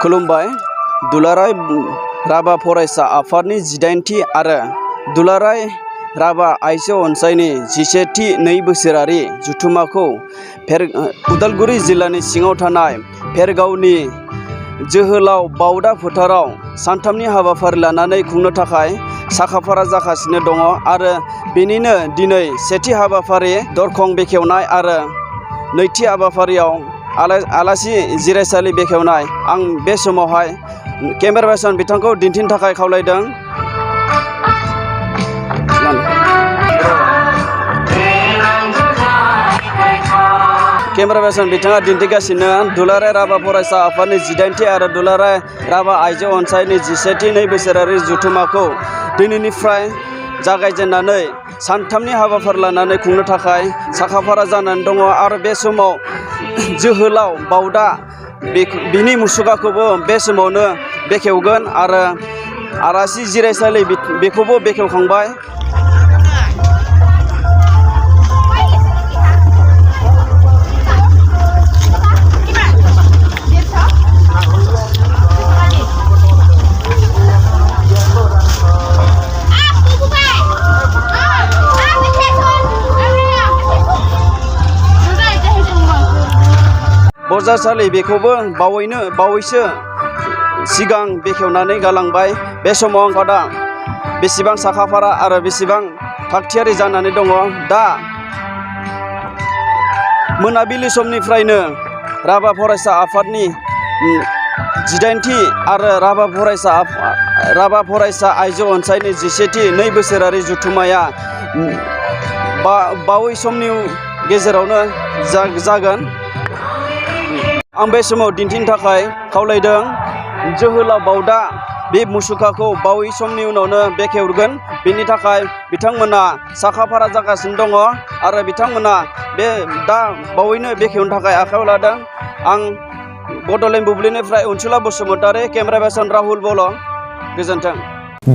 खुलुमबाय। दुलाराय राभा फरायसा आफादनि 18थि आरो दुलाराय राभा आइजो अनसायनि 11थि 2 बोसोरारि जथुम्माखौ उदालगुरि जिल्लानि सिङाव थानाय भेरगावनि जोहोलाव बावदा फोथाराव सानथामनि हाबाफारि लानानै खुंनो थाखाय साखाफारा जागासिनो दङ आरो बेनिनो दिनै सेथि हाबाफारि दरखं बेखेवनाय आरो नैथि हाबाफारियाव आलासि जिरायसालि बेखेवनाय। आं बे समावहाय केमेरामेन बिथांखौ दिन्थिनो थाखाय खावलायदों। केमेरामेन बिथाङा दिन्थिगासिनो दुलाराय राभा फरायसा आफादनि 18थि आरो दुलाराय राभा आइजो अनसायनि 11थि 2 बोसोरारि जथुम्माखौ दिनैनिफ्राय जागायजेननानै सानथामनि हाबाफारि लानानै खुंनो थाखाय साखाफारा जानानै दङ आरो बे समाव जोहोलाव बावदा बिनि मुसुखाखौबो बे समावनो बेखेवगोन आरो आलासि जिरायसालि बेखौबो बेखेवखांबाय। बजारसालि बेखौबो बावैसो सिगां बेखेवनानै गालांबाय। बे समाव आं दा बेसेबां साखाफारा आरो बेसेबां थागथियारि जानानै दङ। दा मोनाबिलि समनिफ्रायनो राभा फरायसा आफादनि 18थि आरो राभा फरायसा आइजो अनसायनि 11थि 2 बोसोरारि जथुम्माया बावै समनि गेजेरावनो जागोन। आं बे समाव दिन्थिनो थाखाय खावलायदों। जोहोलाव बावदा बे मुसुखाखौ बावै समनि उनावनो बेखेवगोन। बेनि थाखाय बिथांमोना साखाफारा जागासिनो दङ आरो बिथांमोना बे दा बावैनो बेखेवनो थाखाय आखायाव लादों। आं बड'लेण्ड बुब्लिनिफ्राय अनसुला बसुमतारी, केमेरामेन राहुल बर'। गोजोन्थों।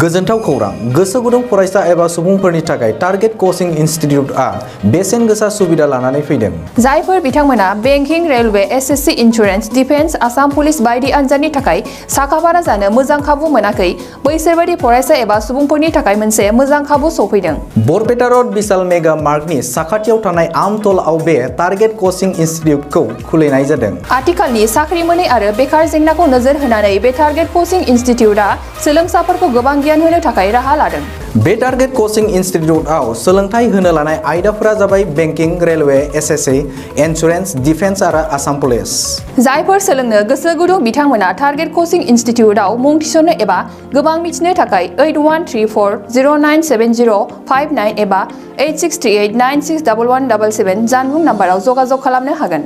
गोजोनथाव खौरां। गोसो गुदुं फरायसा एबा सुबुंफोरनि थाखाय टारगेट कचिं इनस्टिट्यूटआ बेसेन गोसा सुबिदा लानानै फैदों। जायफोर बिथांमोना banking, railway, SSC, insurance, defence, Assam police बायदि आनजादनि थाखाय साखाफारा जानो मोजां खाबु मोनाखै, बैसोर बायदि फरायसा एबा सुबुंफोरनि थाखाय मोनसे मोजां खाबु सफैदों। बरपेटा रोड विशाल मेगा मार्टनि साखाथियाव थानाय आमतलाव बे टारगेट कचिं इनस्टिट्यूटखौ खुलिनाय जादों। आथिखालनि साख्रि मोनै आरो बेकार जेंनाखौ नोजोर होनानै बे टारगेट कचिं इनस्टिट्यूटआ सोलोंसाफोरखौ गोबां गियान होनो थाखाय राहा लादों। बे टारगेट कचिं इनस्टिट्यूटआव सोलोंथाइ होनो लानाय आयदाफोरा जाबाय banking, railway, SSC, insurance, defence आरो आसाम पुलिस। जायफोर सोलोंनो गोसो गुदुं बिथांमोना टारगेट कचिं इनस्टिट्यूटआव मुं थिसननो एबा गोबां मिथिनो थाखाय 8134097059 एबा 8638961177 जानबुं नाम्बाराव जगाजग खालामनो हागोन।